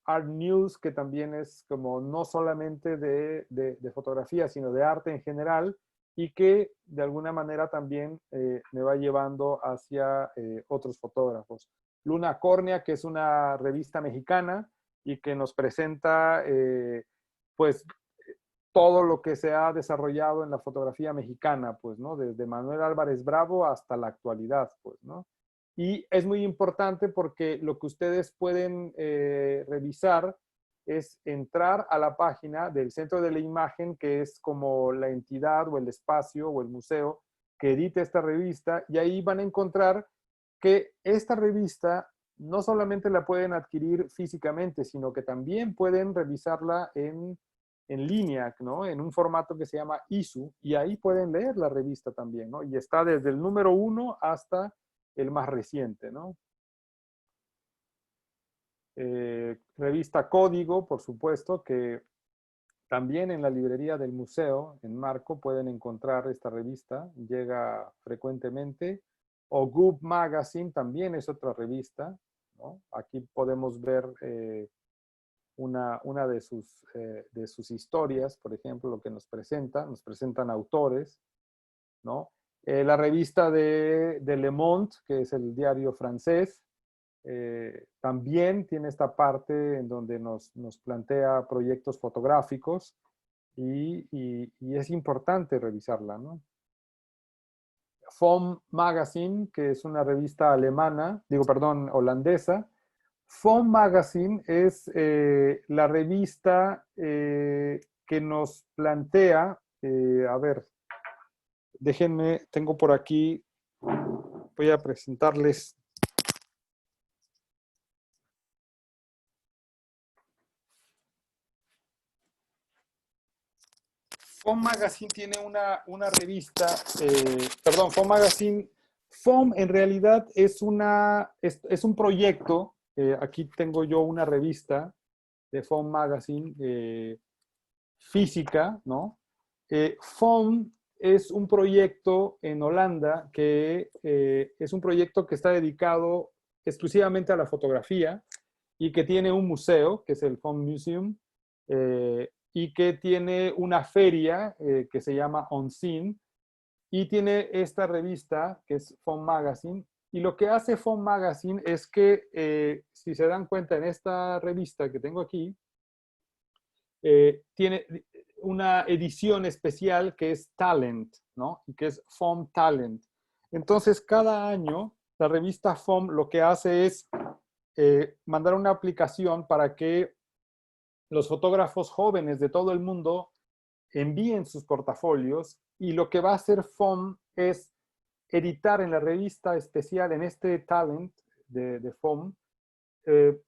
[SPEAKER 1] Art News, que también es como no solamente de fotografía, sino de arte en general, y que de alguna manera también me va llevando hacia otros fotógrafos. Luna Córnea, que es una revista mexicana y que nos presenta pues todo lo que se ha desarrollado en la fotografía mexicana, pues, ¿no? Desde Manuel Álvarez Bravo hasta la actualidad, pues, ¿no? Y es muy importante porque lo que ustedes pueden revisar es entrar a la página del Centro de la Imagen, que es como la entidad o el espacio o el museo que edita esta revista, y ahí van a encontrar que esta revista no solamente la pueden adquirir físicamente, sino que también pueden revisarla en línea, ¿no? En un formato que se llama ISU, y ahí pueden leer la revista también, ¿no? Y está desde el número 1 hasta el más reciente, ¿no? Revista Código, por supuesto, que también en la librería del museo, en Marco, pueden encontrar esta revista, llega frecuentemente. O Goop Magazine también es otra revista, ¿no? Aquí podemos ver una de sus historias, por ejemplo, lo que nos presentan autores, ¿no? La revista de Le Monde, que es el diario francés, también tiene esta parte en donde nos plantea proyectos fotográficos y es importante revisarla, ¿no? FOM Magazine, que es una revista alemana, digo, perdón, holandesa. FOM Magazine es la revista que nos plantea, a ver, déjenme, tengo por aquí, voy a presentarles. FOM Magazine tiene una revista, FOM Magazine, FOM en realidad es un proyecto, aquí tengo yo una revista de FOM Magazine física, ¿no? FOM es un proyecto en Holanda que es un proyecto que está dedicado exclusivamente a la fotografía y que tiene un museo, que es el FOM Museum, y que tiene una feria que se llama On Scene, y tiene esta revista que es FOM Magazine. Y lo que hace FOM Magazine es que, si se dan cuenta en esta revista que tengo aquí, tiene una edición especial que es Talent, ¿no? Y que es FOM Talent. Entonces, cada año, la revista FOM lo que hace es mandar una aplicación para que los fotógrafos jóvenes de todo el mundo envíen sus portafolios, y lo que va a hacer FOM es editar en la revista especial, en este Talent de FOM,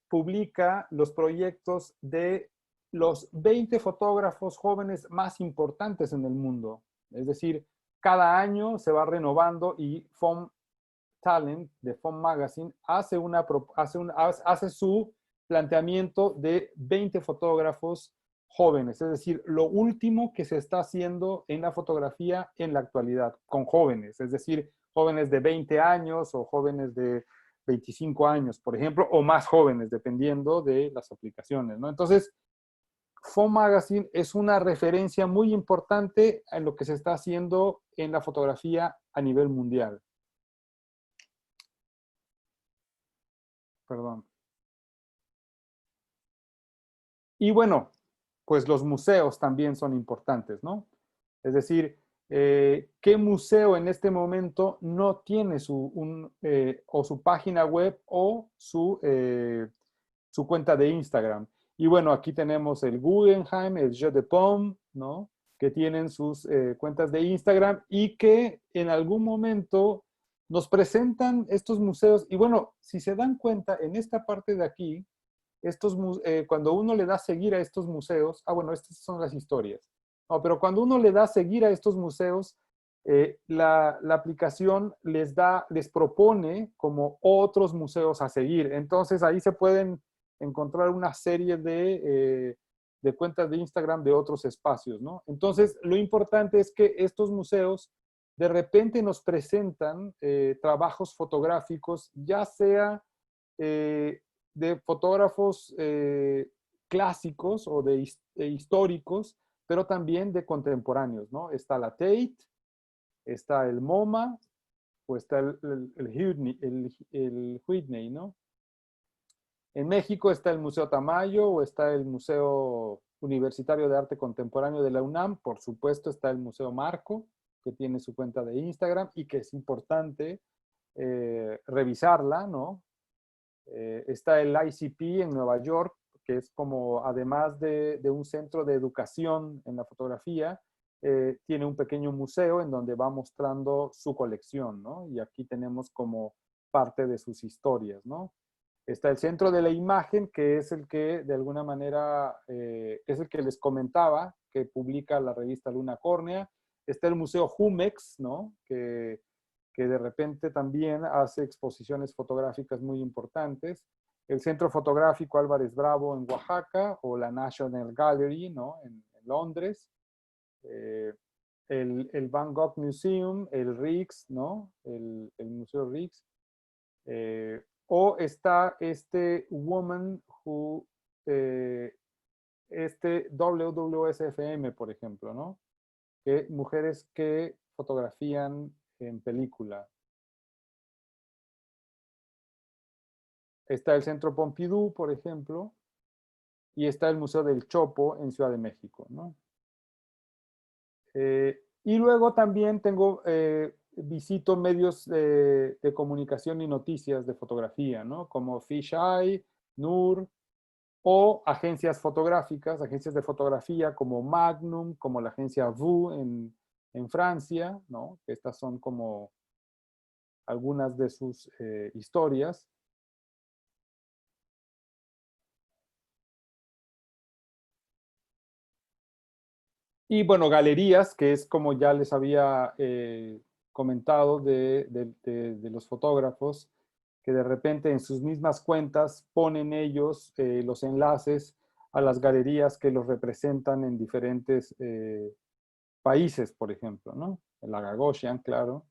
[SPEAKER 1] publica los proyectos de los 20 fotógrafos jóvenes más importantes en el mundo. Es decir, cada año se va renovando y FOM Talent de FOM Magazine hace su planteamiento de 20 fotógrafos jóvenes, es decir, lo último que se está haciendo en la fotografía en la actualidad, con jóvenes, es decir, jóvenes de 20 años o jóvenes de 25 años, por ejemplo, o más jóvenes, dependiendo de las aplicaciones, ¿no? Entonces, FOM Magazine es una referencia muy importante en lo que se está haciendo en la fotografía a nivel mundial. Perdón. Y bueno, pues los museos también son importantes, ¿no? Es decir, ¿qué museo en este momento no tiene o su página web o su cuenta de Instagram? Y bueno, aquí tenemos el Guggenheim, el Jeu de Paume, ¿no? Que tienen sus cuentas de Instagram y que en algún momento nos presentan estos museos. Y bueno, si se dan cuenta, en esta parte de aquí, cuando uno le da a seguir a estos museos, bueno, estas son las historias. No, pero cuando uno le da a seguir a estos museos, la aplicación les propone como otros museos a seguir. Entonces ahí se pueden encontrar una serie de cuentas de Instagram de otros espacios, ¿no? Entonces lo importante es que estos museos de repente nos presentan trabajos fotográficos, ya sea de fotógrafos clásicos o históricos, pero también de contemporáneos, ¿no? Está la Tate, está el MoMA, o está el Whitney, ¿no? En México está el Museo Tamayo, o está el Museo Universitario de Arte Contemporáneo de la UNAM. Por supuesto está el Museo Marco, que tiene su cuenta de Instagram y que es importante revisarla, ¿no? Está el ICP en Nueva York, que es como, además de un centro de educación en la fotografía, tiene un pequeño museo en donde va mostrando su colección, ¿no? Y aquí tenemos como parte de sus historias, ¿no? Está el Centro de la Imagen, que es el que de alguna manera es el que les comentaba, que publica la revista Luna Córnea. Está el Museo Jumex, ¿no? Que de repente también hace exposiciones fotográficas muy importantes. El Centro Fotográfico Álvarez Bravo en Oaxaca, o la National Gallery, ¿no? En Londres. El Van Gogh Museum, el Rijks, ¿no? El Museo Rijks. O está este Woman Who este WWSFM, por ejemplo, ¿no? Que mujeres que fotografían en película. Está el Centro Pompidou, por ejemplo, y está el Museo del Chopo en Ciudad de México, ¿no? Y luego también visito medios de comunicación y noticias de fotografía, ¿no? Como Fisheye, NUR, o agencias fotográficas, agencias de fotografía como Magnum, como la agencia VU en Francia, ¿no? Estas son como algunas de sus historias. Y bueno, galerías, que es como ya les había comentado de los fotógrafos, que de repente en sus mismas cuentas ponen ellos los enlaces a las galerías que los representan en diferentes países, por ejemplo, ¿no? La Gagosian, claro.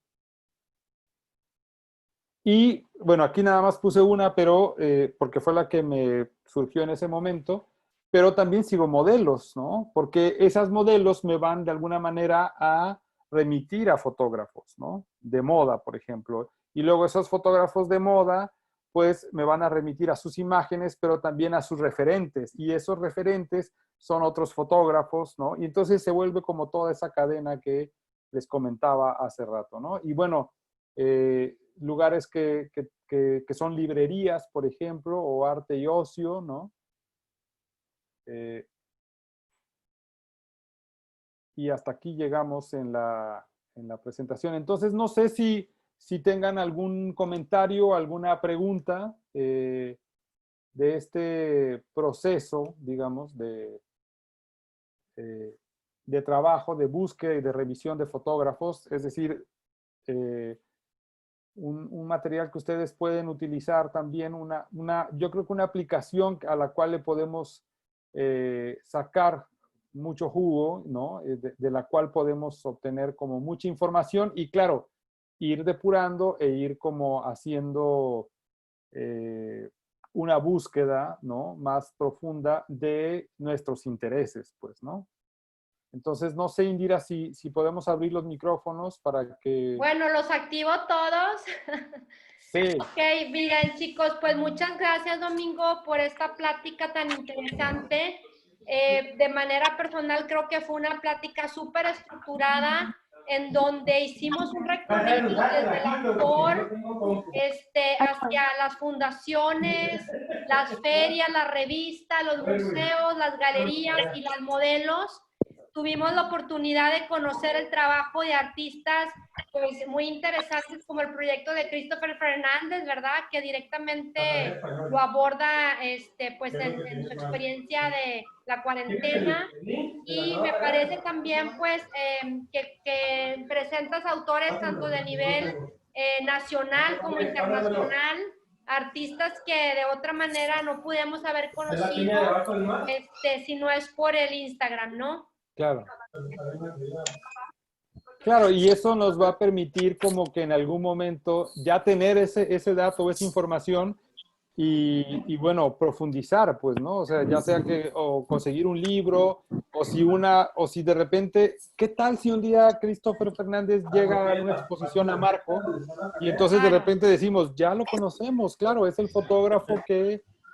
[SPEAKER 1] Y bueno, aquí nada más puse una, pero porque fue la que me surgió en ese momento, pero también sigo modelos, ¿no? Porque esas modelos me van de alguna manera a remitir a fotógrafos, ¿no? De moda, por ejemplo. Y luego esos fotógrafos de moda, pues me van a remitir a sus imágenes, pero también a sus referentes. Y esos referentes son otros fotógrafos, ¿no? Y entonces se vuelve como toda esa cadena que les comentaba hace rato, ¿no? Y bueno, lugares que son librerías, por ejemplo, o arte y ocio, ¿no? Y hasta aquí llegamos en la presentación. Entonces, no sé si tengan algún comentario, alguna pregunta de este proceso, digamos, de trabajo, de búsqueda y de revisión de fotógrafos, es decir, un material que ustedes pueden utilizar también, yo creo que una aplicación a la cual le podemos sacar mucho jugo, ¿no? De la cual podemos obtener como mucha información y claro, ir depurando e ir como haciendo una búsqueda, ¿no? Más profunda de nuestros intereses, pues, ¿no? Entonces, no sé, Indira, si podemos abrir los micrófonos para que...
[SPEAKER 2] Bueno, los activo todos.
[SPEAKER 1] Sí.
[SPEAKER 2] Ok, miren chicos, pues muchas gracias Domingo por esta plática tan interesante. De manera personal creo que fue una plática súper estructurada en donde hicimos un recorrido desde el autor hacia las fundaciones, las ferias, las revistas, los museos, las galerías y las modelos. Tuvimos la oportunidad de conocer el trabajo de artistas pues muy interesantes como el proyecto de Christopher Fernández, ¿verdad? Que directamente lo aborda pues en su experiencia de la cuarentena. Y me parece también pues que presentas autores tanto de nivel nacional como internacional, artistas que de otra manera no pudiéramos haber conocido si no es por el Instagram, ¿no?
[SPEAKER 1] Claro. Claro, y eso nos va a permitir como que en algún momento ya tener ese dato, esa información y bueno, profundizar, pues, ¿no? O sea, ya sea que o conseguir un libro o si de repente, ¿qué tal si un día Christopher Fernández llega a una exposición a Marco y entonces de
[SPEAKER 2] Claro.
[SPEAKER 1] repente decimos, ya lo conocemos, claro, es el fotógrafo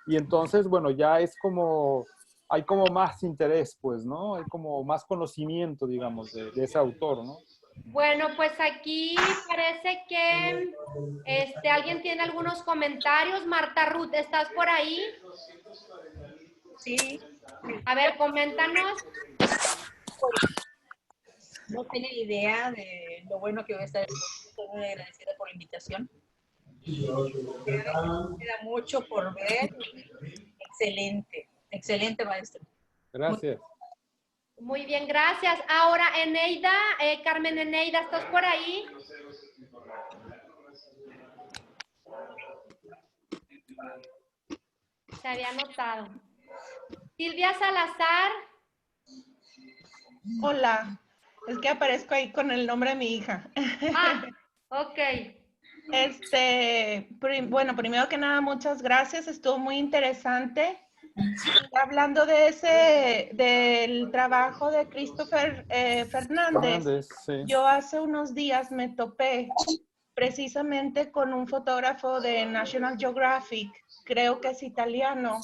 [SPEAKER 1] y entonces, bueno, ya es como, hay como más interés, pues, ¿no? Hay como más conocimiento, digamos, de ese autor, ¿no?
[SPEAKER 2] Bueno, pues aquí parece que alguien tiene algunos comentarios. Marta Ruth, ¿estás por ahí?
[SPEAKER 3] Sí.
[SPEAKER 2] A ver, coméntanos.
[SPEAKER 3] No tenía idea de lo bueno que voy a estar. Estoy muy agradecida por la invitación. Queda mucho por ver. Excelente, excelente maestro.
[SPEAKER 1] Gracias.
[SPEAKER 2] Muy bien, gracias. Ahora, Eneida, Carmen Eneida, ¿estás por ahí? Se había anotado. Silvia Salazar.
[SPEAKER 4] Hola, es que aparezco ahí con el nombre de mi hija.
[SPEAKER 2] Ah, ok.
[SPEAKER 4] Bueno, primero que nada, muchas gracias, estuvo muy interesante. Y hablando del trabajo de Christopher Fernández,
[SPEAKER 1] Fernández, sí.
[SPEAKER 4] yo hace unos días me topé precisamente con un fotógrafo de National Geographic, creo que es italiano,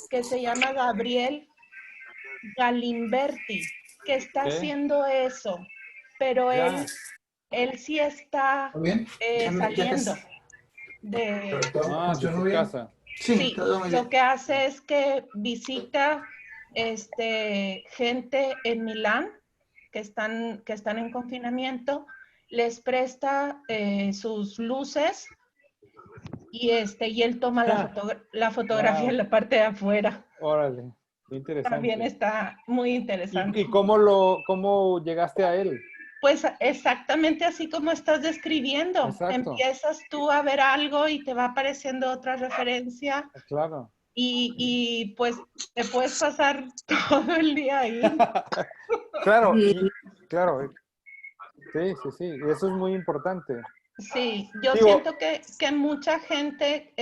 [SPEAKER 4] que se llama Gabriel Galimberti, que está
[SPEAKER 1] ¿Qué?
[SPEAKER 4] haciendo eso, pero
[SPEAKER 1] Ya.
[SPEAKER 4] él sí está
[SPEAKER 5] ¿Está bien?
[SPEAKER 4] saliendo de...
[SPEAKER 1] Ah, de su casa.
[SPEAKER 4] Sí,
[SPEAKER 5] todo muy
[SPEAKER 4] lo
[SPEAKER 5] bien.
[SPEAKER 4] que hace es que visita gente en Milán que están en confinamiento, les presta sus luces y él toma la fotografía en
[SPEAKER 1] Wow.
[SPEAKER 4] la parte de afuera.
[SPEAKER 1] Órale, qué
[SPEAKER 4] También
[SPEAKER 1] interesante.
[SPEAKER 4] está muy interesante.
[SPEAKER 1] ¿Y cómo llegaste a él?
[SPEAKER 4] Pues exactamente así como estás describiendo.
[SPEAKER 1] Exacto,
[SPEAKER 4] Empiezas tú a ver algo y te va apareciendo otra referencia
[SPEAKER 1] claro.
[SPEAKER 4] y pues te puedes pasar todo el día ahí.
[SPEAKER 1] Claro, claro. Sí, sí, sí. Y eso es muy importante.
[SPEAKER 4] Sí, yo
[SPEAKER 1] Digo,
[SPEAKER 4] siento que mucha gente,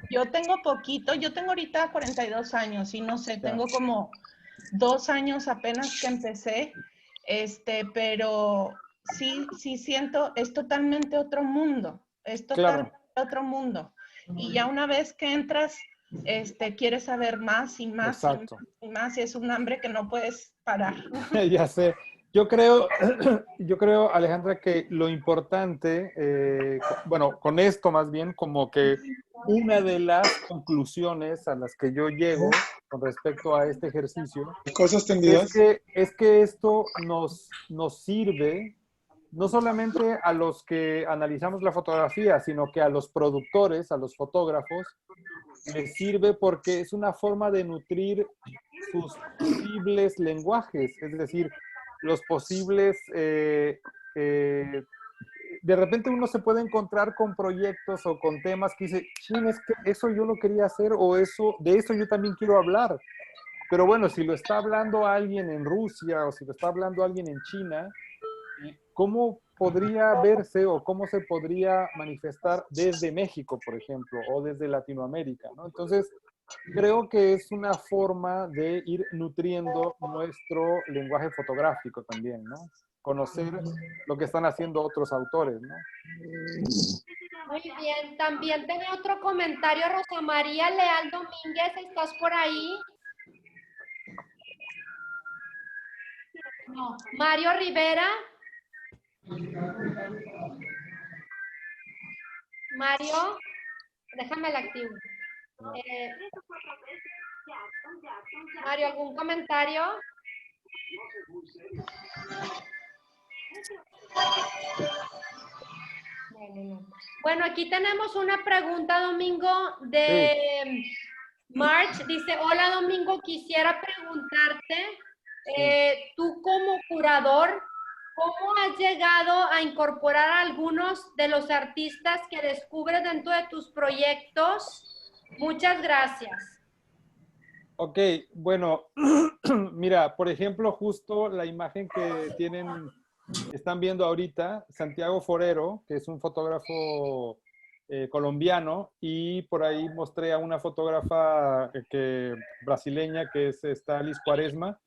[SPEAKER 4] yo tengo poquito, yo tengo ahorita 42 años y no sé,
[SPEAKER 1] ya,
[SPEAKER 4] tengo como 2 años apenas que empecé, pero sí siento, es totalmente otro mundo, es
[SPEAKER 1] claro,
[SPEAKER 4] totalmente otro mundo. Y ya una vez que entras, quieres saber más y más y más
[SPEAKER 1] exacto.
[SPEAKER 4] y más y es un hambre que no puedes parar.
[SPEAKER 1] Ya sé. Yo creo, yo creo, Alejandra, que lo importante, bueno, con esto más bien, como que una de las conclusiones a las que yo llego con respecto a este ejercicio
[SPEAKER 5] Cosas tendidas.
[SPEAKER 1] es que esto nos sirve no solamente a los que analizamos la fotografía, sino que a los productores, a los fotógrafos, les sirve porque es una forma de nutrir sus posibles lenguajes, es decir, los posibles... de repente uno se puede encontrar con proyectos o con temas que dice, "Chin, es que eso yo lo quería hacer o de eso yo también quiero hablar. Pero bueno, si lo está hablando alguien en Rusia o si lo está hablando alguien en China, ¿cómo podría verse o cómo se podría manifestar desde México, por ejemplo, o desde Latinoamérica, ¿no? Entonces, creo que es una forma de ir nutriendo nuestro lenguaje fotográfico también, ¿no? Conocer lo que están haciendo otros autores, ¿no?
[SPEAKER 2] Muy bien, también tenía otro comentario, Rosa María Leal Domínguez, ¿estás por ahí? No. Mario Rivera. Mario, déjame la activo. Mario, ¿algún comentario? No. Bueno, aquí tenemos una pregunta, Domingo, de March. Dice, hola, Domingo, quisiera preguntarte, tú como curador, ¿cómo has llegado a incorporar a algunos de los artistas que descubres dentro de tus proyectos? Muchas gracias.
[SPEAKER 1] Ok, bueno, mira, por ejemplo, justo la imagen que están viendo ahorita, Santiago Forero, que es un fotógrafo colombiano, y por ahí mostré a una fotógrafa brasileña que es esta Alice Cuaresma.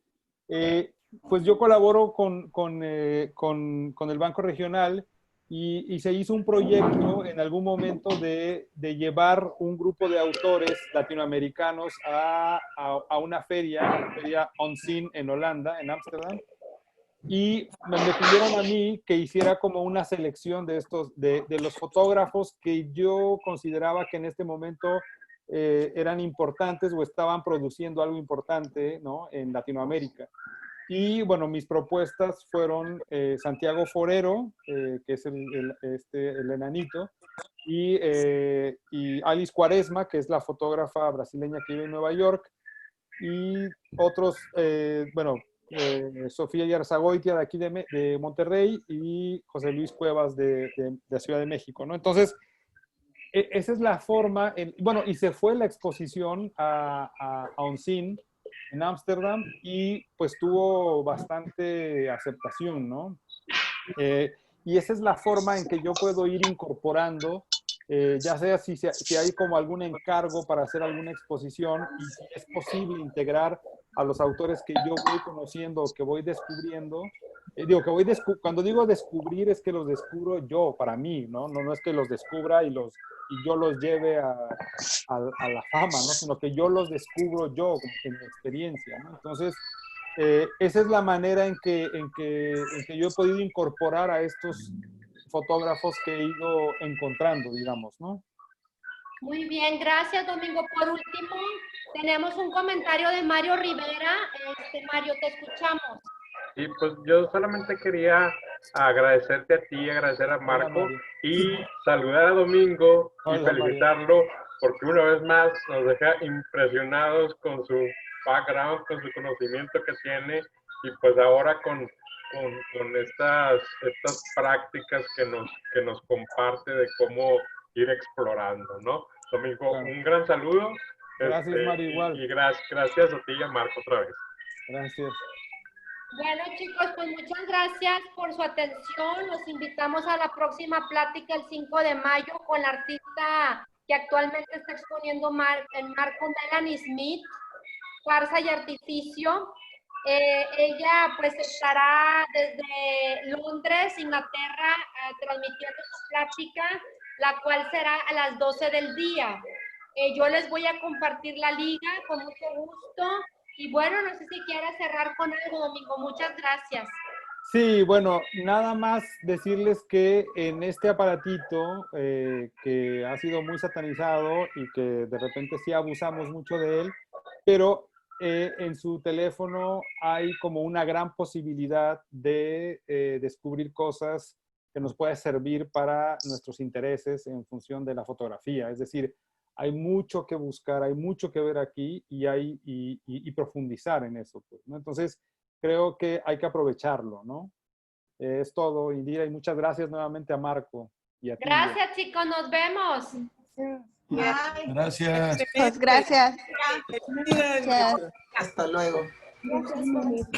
[SPEAKER 1] Pues yo colaboro con el Banco Regional y se hizo un proyecto en algún momento de llevar un grupo de autores latinoamericanos a una feria On Scene en Holanda, en Ámsterdam, y me pidieron a mí que hiciera como una selección de los fotógrafos que yo consideraba que en este momento eran importantes o estaban produciendo algo importante, ¿no?, en Latinoamérica. Y bueno, mis propuestas fueron Santiago Forero, que es el enanito, y Alice Cuaresma, que es la fotógrafa brasileña que vive en Nueva York, y otros, Sofía Yarzagoitia de aquí de Monterrey y José Luis Cuevas de Ciudad de México, ¿no? Entonces, esa es la forma, y se fue la exposición a OnScene en Ámsterdam y pues tuvo bastante aceptación, ¿no? Y esa es la forma en que yo puedo ir incorporando ya sea si hay como algún encargo para hacer alguna exposición y si es posible integrar a los autores que yo voy conociendo, que voy descubriendo. Cuando digo descubrir es que los descubro yo, para mí, ¿no? No es que los descubra y yo los lleve a la fama, ¿no? Sino que yo los descubro yo, en mi experiencia, ¿no? Entonces, esa es la manera en que yo he podido incorporar a estos fotógrafos que he ido encontrando, digamos, ¿no?
[SPEAKER 2] Muy bien, gracias, Domingo. Por último, tenemos un comentario de Mario Rivera. Mario, te escuchamos.
[SPEAKER 5] Y pues yo solamente quería agradecerte a ti, agradecer a Marco y saludar a Domingo y felicitarlo porque una vez más nos deja impresionados con su background, con su conocimiento que tiene y pues ahora con estas prácticas que nos comparte de cómo ir explorando, ¿no? Domingo, claro. Un gran saludo.
[SPEAKER 1] Gracias, Mario, igual.
[SPEAKER 5] Y gracias a ti y a Marco otra vez.
[SPEAKER 1] Gracias.
[SPEAKER 2] Bueno, chicos, pues muchas gracias por su atención. Los invitamos a la próxima plática el 5 de mayo con la artista que actualmente está exponiendo en Marco, Melanie Smith, Farsa y Artificio. Ella pues estará desde Londres, Inglaterra, transmitiendo su plática, la cual será a las 12 del día. Yo les voy a compartir la liga con mucho gusto. Y bueno, no sé si quieras cerrar con algo, Domingo. Muchas gracias.
[SPEAKER 1] Sí, bueno, nada más decirles que en este aparatito que ha sido muy satanizado y que de repente sí abusamos mucho de él, pero en su teléfono hay como una gran posibilidad de descubrir cosas que nos pueden servir para nuestros intereses en función de la fotografía. Es decir, hay mucho que buscar, hay mucho que ver aquí y profundizar en eso, pues, ¿no? Entonces, creo que hay que aprovecharlo, ¿no? Es todo, Indira, y muchas gracias nuevamente a Marco y a ti.
[SPEAKER 2] Gracias, chicos, nos vemos.
[SPEAKER 6] Gracias.
[SPEAKER 7] Pues gracias.
[SPEAKER 6] Gracias.
[SPEAKER 7] Hasta luego.
[SPEAKER 2] Gracias.